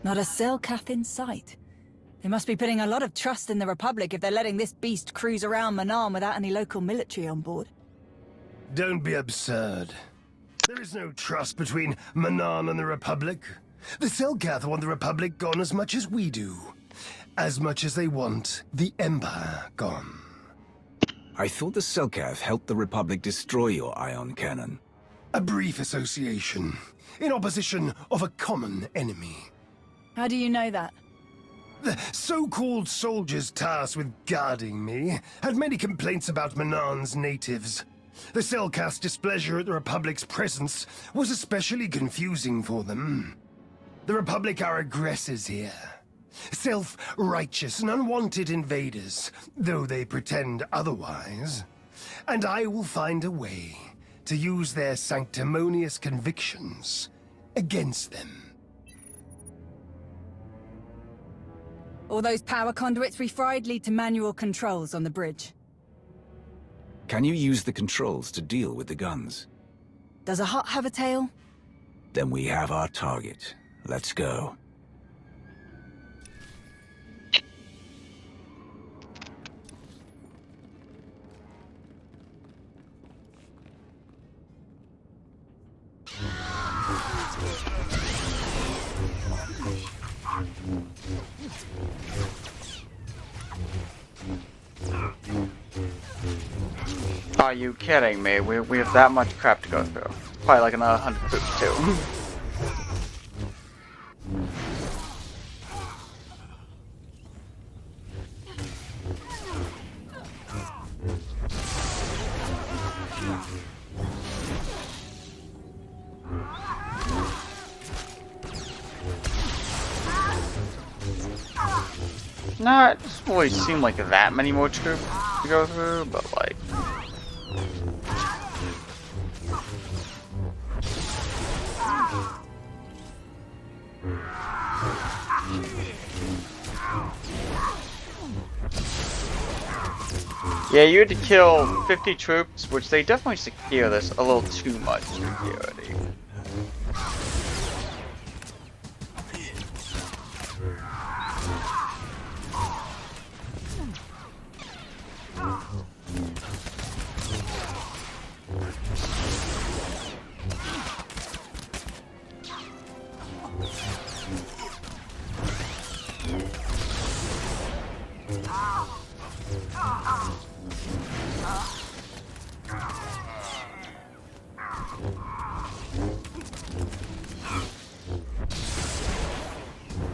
Not a Selkath in sight. They must be putting a lot of trust in the Republic if they're letting this beast cruise around Manaan without any local military on board. Don't be absurd. There is no trust between Manaan and the Republic. The Selkath want the Republic gone as much as we do. As much as they want the Empire gone. I thought the Selkath helped the Republic destroy your ion cannon. A brief association, in opposition of a common enemy. How do you know that? The so-called soldiers tasked with guarding me had many complaints about Manaan's natives. The Selkath's displeasure at the Republic's presence was especially confusing for them. The Republic are aggressors here. Self-righteous and unwanted invaders, though they pretend otherwise. And I will find a way to use their sanctimonious convictions against them. All those power conduits we fried lead to manual controls on the bridge. Can you use the controls to deal with the guns? Does a Hutt have a tail? Then we have our target. Let's go. Are you kidding me? We have that much crap to go through. Probably like another 100 troops too. Nah, it doesn't really seem like that many more troops to go through, but like... Yeah, you had to kill 50 troops, which they definitely secure this a little too much security.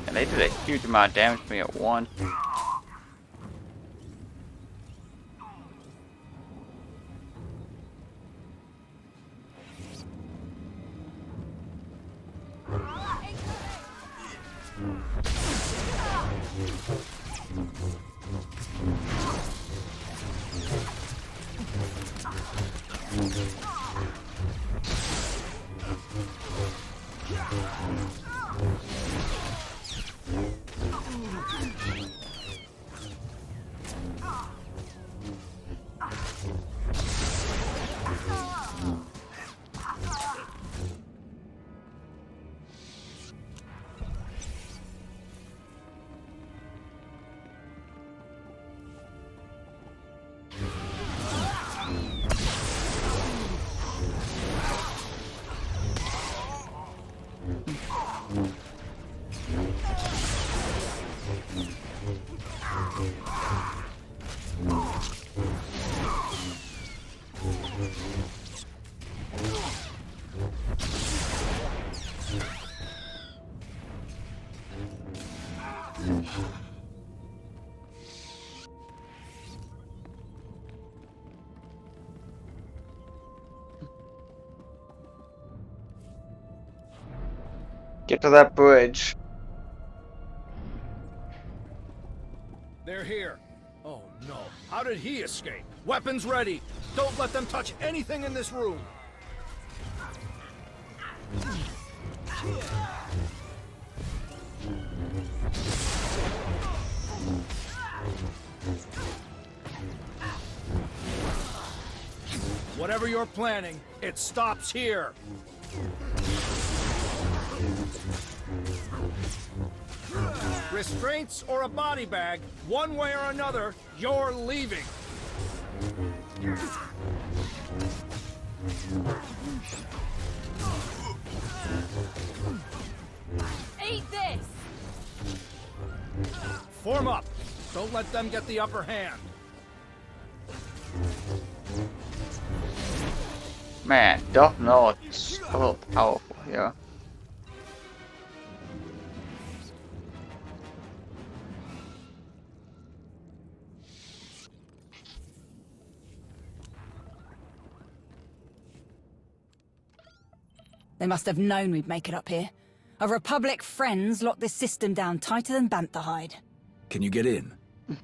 And they did a huge amount of damage to me at once. Get to that bridge. They're here. Oh no. How did he escape? Weapons ready. Don't let them touch anything in this room. Whatever you're planning, it stops here. Restraints or a body bag, one way or another, you're leaving. Eat this! Form up. Don't let them get the upper hand. Man, Dark Lord's a little powerful here. They must have known we'd make it up here. Our Republic friends locked this system down tighter than bantha hide. Can you get in?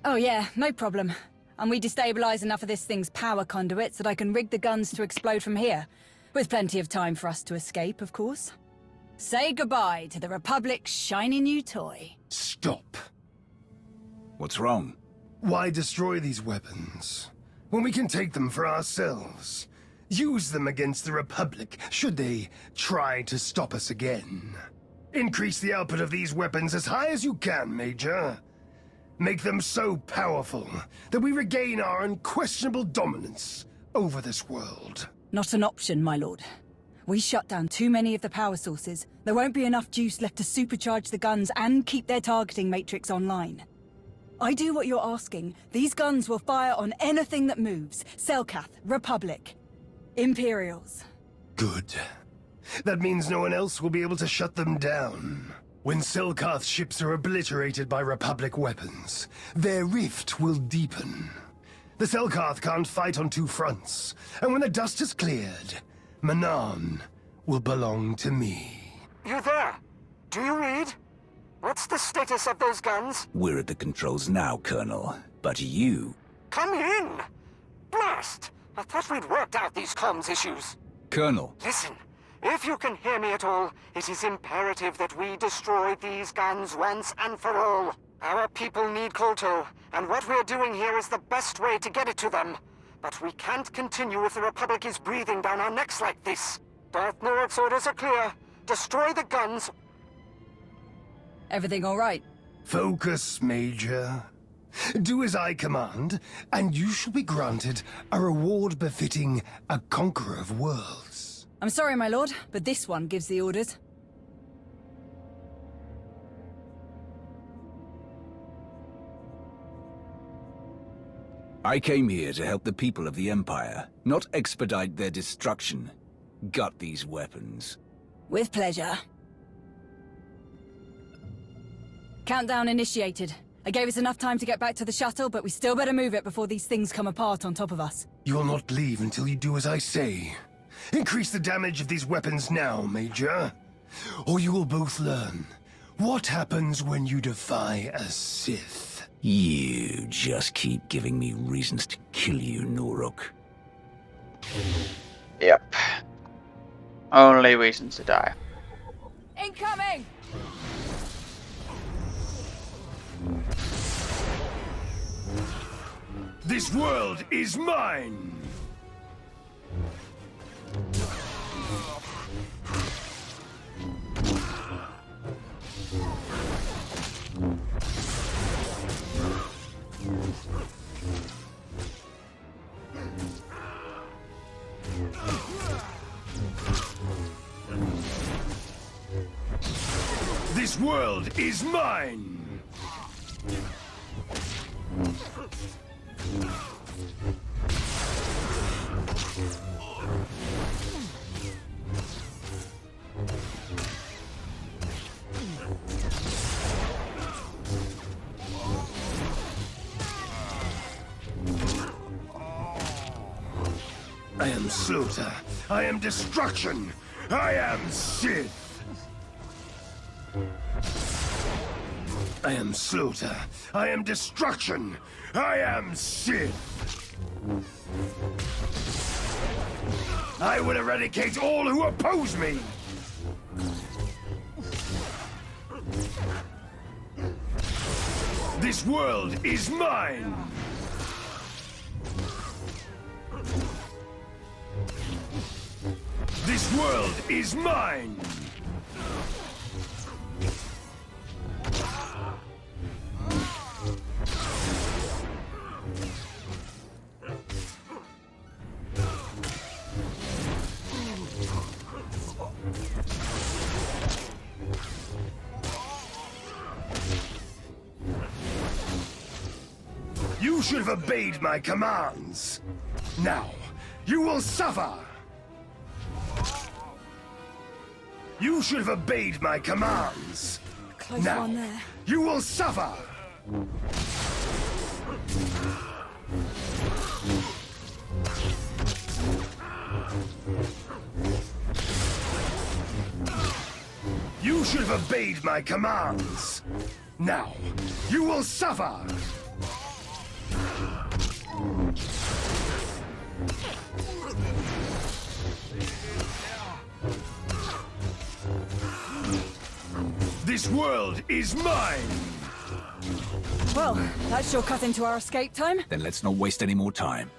Oh yeah, no problem. And we destabilize enough of this thing's power conduits that I can rig the guns to explode from here. With plenty of time for us to escape, of course. Say goodbye to the Republic's shiny new toy. Stop. What's wrong? Why destroy these weapons when we can take them for ourselves? Use them against the Republic, should they try to stop us again. Increase the output of these weapons as high as you can, Major. Make them so powerful that we regain our unquestionable dominance over this world. Not an option, my lord. We shut down too many of the power sources. There won't be enough juice left to supercharge the guns and keep their targeting matrix online. I do what you're asking. These guns will fire on anything that moves. Selkath, Republic, Imperials. Good. That means no one else will be able to shut them down. When Selkath ships are obliterated by Republic weapons, their rift will deepen. The Selkath can't fight on two fronts, and when the dust is cleared, Manaan will belong to me. You there? Do you read? What's the status of those guns? We're at the controls now, Colonel. But you... Come in! Blast! I thought we'd worked out these comms issues. Colonel, Listen, if you can hear me at all, it is imperative that we destroy these guns once and for all. Our people need Kolto, and what we're doing here is the best way to get it to them. But we can't continue if the Republic is breathing down our necks like this. Darth Nuruk's orders are clear. Destroy the guns. Everything all right? Focus, Major. Do as I command, and you shall be granted a reward befitting a conqueror of worlds. I'm sorry, my lord, but this one gives the orders. I came here to help the people of the Empire, not expedite their destruction. Gut these weapons. With pleasure. Countdown initiated. I gave us enough time to get back to the shuttle, but we still better move it before these things come apart on top of us. You will not leave until you do as I say. Increase the damage of these weapons now, Major. Or you will both learn what happens when you defy a Sith. You just keep giving me reasons to kill you, Nuruk. Yep. Only reasons to die. Incoming! This world is mine! This world is mine! I am slaughter. I am destruction. I am Sith. I am slaughter. I am destruction. I am Sith. I will eradicate all who oppose me. This world is mine. This world is mine! should have obeyed my commands. Now, you will suffer! You should have obeyed my commands. Close Now, one there. you will suffer! You should have obeyed my commands. Now, you will suffer! This world is mine! Well, that sure cut into our escape time. Then let's not waste any more time.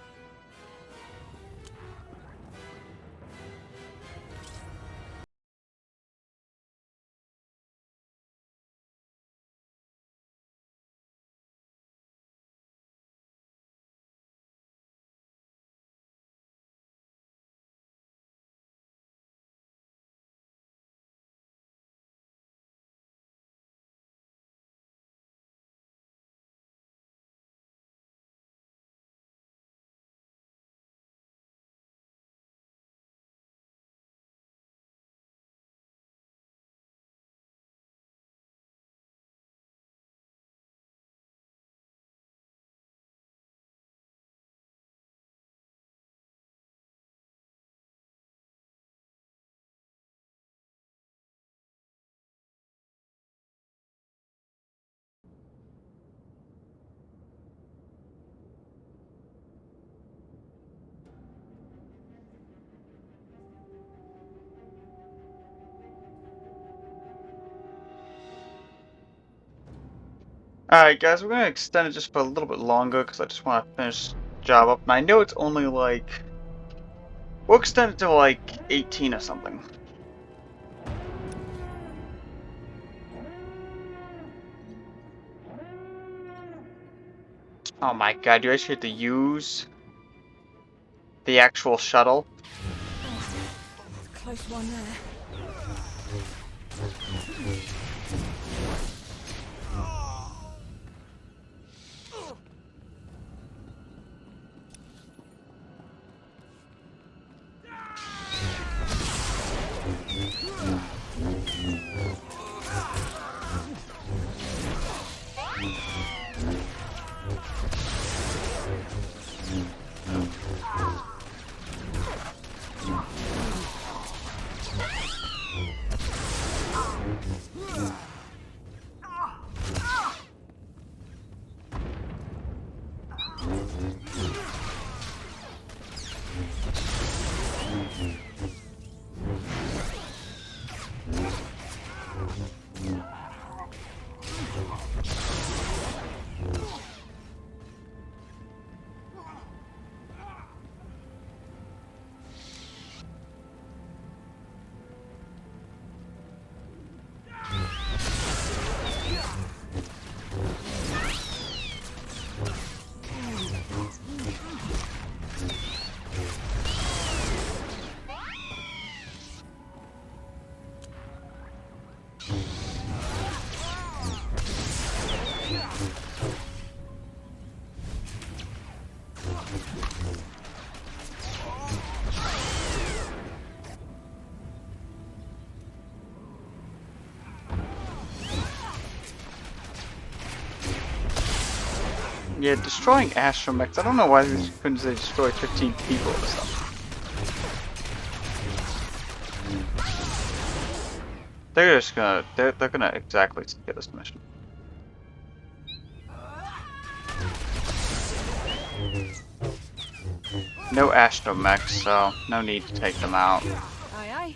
Alright guys, we're gonna extend it just for a little bit longer because I just want to finish the job up. And I know it's only like... We'll extend it to like 18 or something. Oh my god, you actually have to use the actual shuttle? Close one there. Yeah, destroying astromechs. I don't know why they couldn't they destroy 15 people or something. They're just gonna they're gonna exactly get this mission. No astromechs, so no need to take them out. Aye, aye.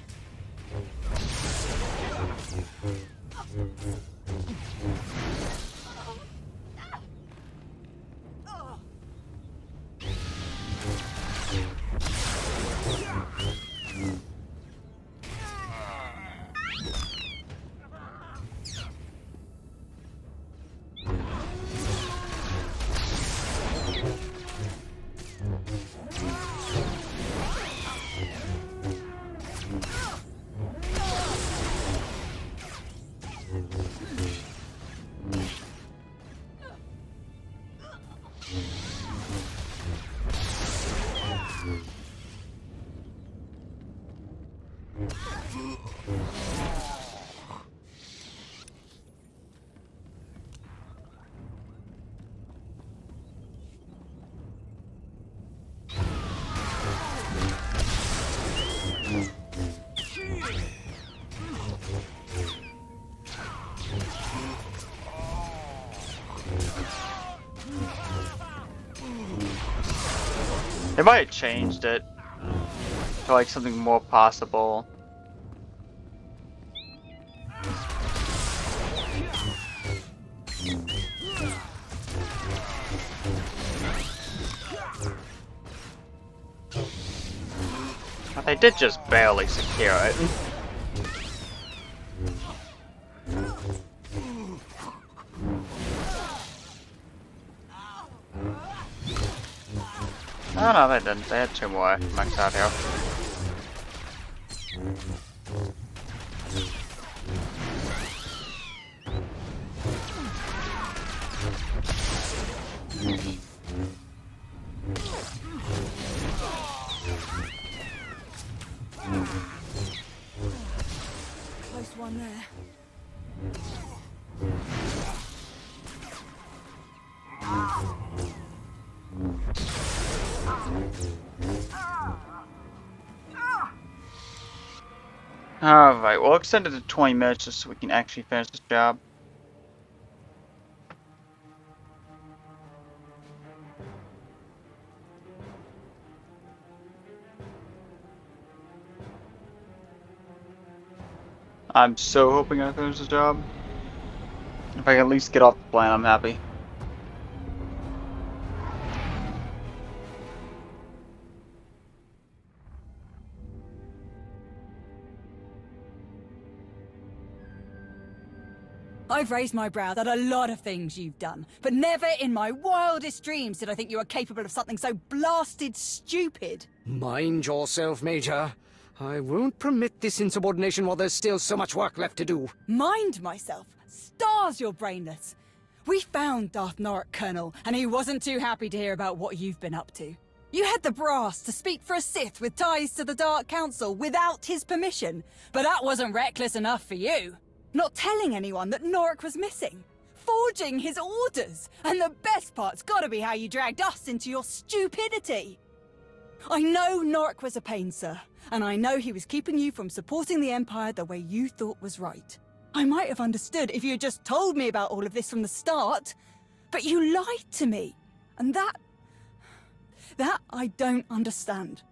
They might have changed it to like something more possible. But they did just barely secure it. Oh no, they didn't. They had two more mechs out here. Close one there. Alright, we'll extend it to 20 minutes just so we can actually finish this job. I'm so hoping I finish this job. If I can at least get off the planet, I'm happy. I've raised my brow at a lot of things you've done, but never in my wildest dreams did I think you were capable of something so blasted stupid. Mind yourself, Major. I won't permit this insubordination while there's still so much work left to do. Mind myself? Stars, you're brainless. We found Darth Norick, Colonel, and he wasn't too happy to hear about what you've been up to. You had the brass to speak for a Sith with ties to the Dark Council without his permission, but that wasn't reckless enough for you. Not telling anyone that Norick was missing. Forging his orders. And the best part's gotta be how you dragged us into your stupidity. I know Norick was a pain, sir. And I know he was keeping you from supporting the Empire the way you thought was right. I might have understood if you had just told me about all of this from the start. But you lied to me. And that I don't understand.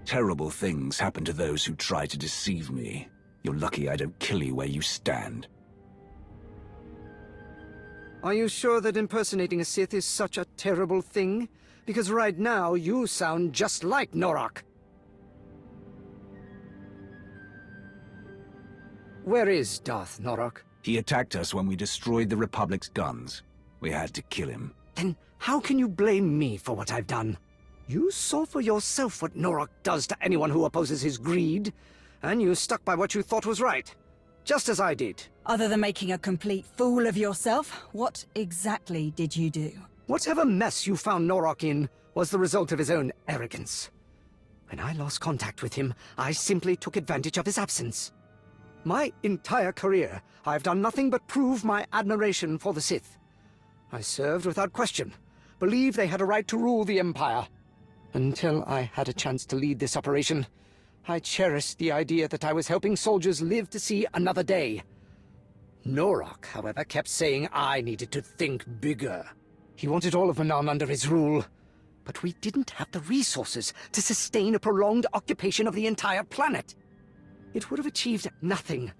Terrible things happen to those who try to deceive me. You're lucky I don't kill you where you stand. Are you sure that impersonating a Sith is such a terrible thing? Because right now, you sound just like Norick. Where is Darth Norick? He attacked us when we destroyed the Republic's guns. We had to kill him. Then how can you blame me for what I've done? You saw for yourself what Norick does to anyone who opposes his greed, and you stuck by what you thought was right. Just as I did. Other than making a complete fool of yourself, what exactly did you do? Whatever mess you found Norick in was the result of his own arrogance. When I lost contact with him, I simply took advantage of his absence. My entire career, I've done nothing but prove my admiration for the Sith. I served without question, believed they had a right to rule the Empire. Until I had a chance to lead this operation, I cherished the idea that I was helping soldiers live to see another day. Norick, however, kept saying I needed to think bigger. He wanted all of Manaan under his rule, but we didn't have the resources to sustain a prolonged occupation of the entire planet. It would have achieved nothing.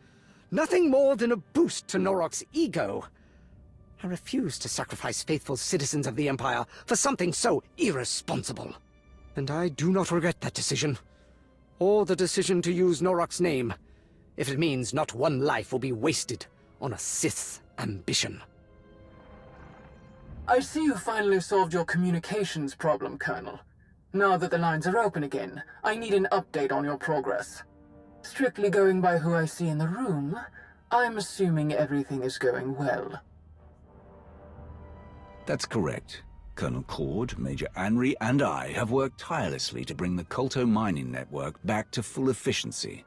Nothing more than a boost to Norick's ego. I refused to sacrifice faithful citizens of the Empire for something so irresponsible. And I do not regret that decision. Or the decision to use Norick's name, if it means not one life will be wasted on a Sith's ambition. I see you finally solved your communications problem, Colonel. Now that the lines are open again, I need an update on your progress. Strictly going by who I see in the room, I'm assuming everything is going well. That's correct. Colonel Cord, Major Anri, and I have worked tirelessly to bring the Kolto mining network back to full efficiency.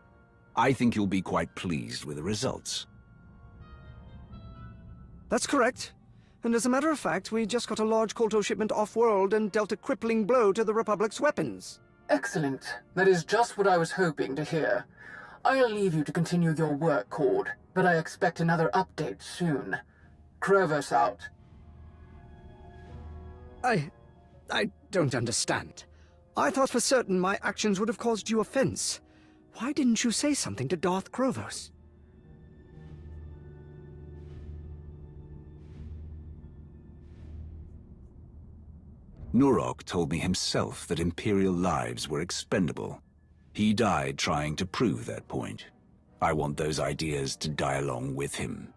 I think you'll be quite pleased with the results. That's correct. And as a matter of fact, we just got a large Kolto shipment off-world and dealt a crippling blow to the Republic's weapons. Excellent. That is just what I was hoping to hear. I'll leave you to continue your work, Cord, but I expect another update soon. Krevos out. I don't understand. I thought for certain my actions would have caused you offense. Why didn't you say something to Darth Krovos? Nurok told me himself that Imperial lives were expendable. He died trying to prove that point. I want those ideas to die along with him.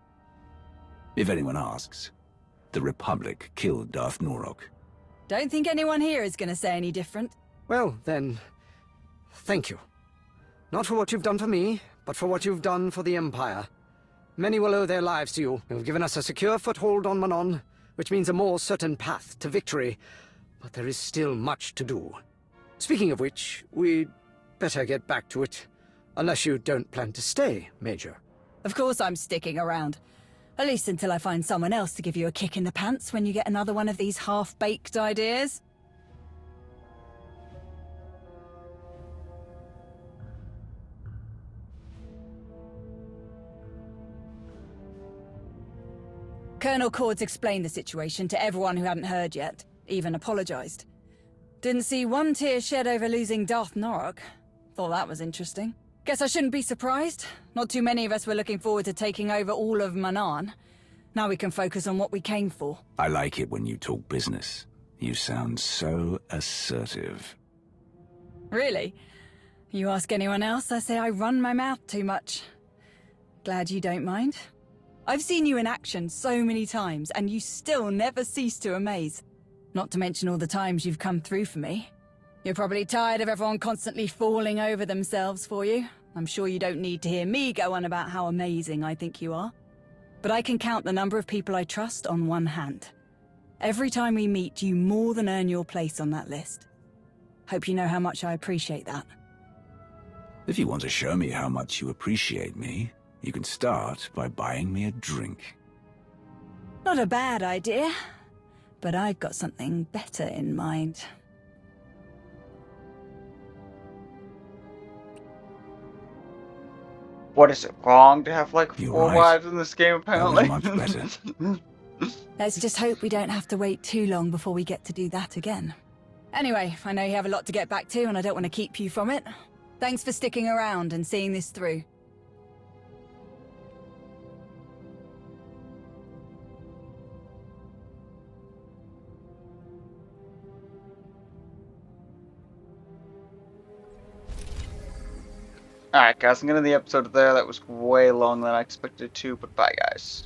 If anyone asks, the Republic killed Darth Nurok. Don't think anyone here is going to say any different. Well, then, thank you. Not for what you've done for me, but for what you've done for the Empire. Many will owe their lives to you. You've given us a secure foothold on Manon, which means a more certain path to victory. But there is still much to do. Speaking of which, we'd better get back to it. Unless you don't plan to stay, Major. Of course I'm sticking around. At least until I find someone else to give you a kick in the pants when you get another one of these half-baked ideas. Colonel Cords explained the situation to everyone who hadn't heard yet, even apologized. Didn't see one tear shed over losing Darth Nurok. Thought that was interesting. Guess I shouldn't be surprised. Not too many of us were looking forward to taking over all of Manaan. Now we can focus on what we came for. I like it when you talk business. You sound so assertive. Really? You ask anyone else, I say I run my mouth too much. Glad you don't mind. I've seen you in action so many times, and you still never cease to amaze. Not to mention all the times you've come through for me. You're probably tired of everyone constantly falling over themselves for you. I'm sure you don't need to hear me go on about how amazing I think you are. But I can count the number of people I trust on one hand. Every time we meet, you more than earn your place on that list. Hope you know how much I appreciate that. If you want to show me how much you appreciate me, you can start by buying me a drink. Not a bad idea, but I've got something better in mind. What, is it wrong to have like You're 4 right. wives in this game, apparently? That was much better. Let's just hope we don't have to wait too long before we get to do that again. Anyway, I know you have a lot to get back to, and I don't want to keep you from it. Thanks for sticking around and seeing this through. Alright guys, I'm gonna end the episode there. That was way longer than I expected it to, but bye guys.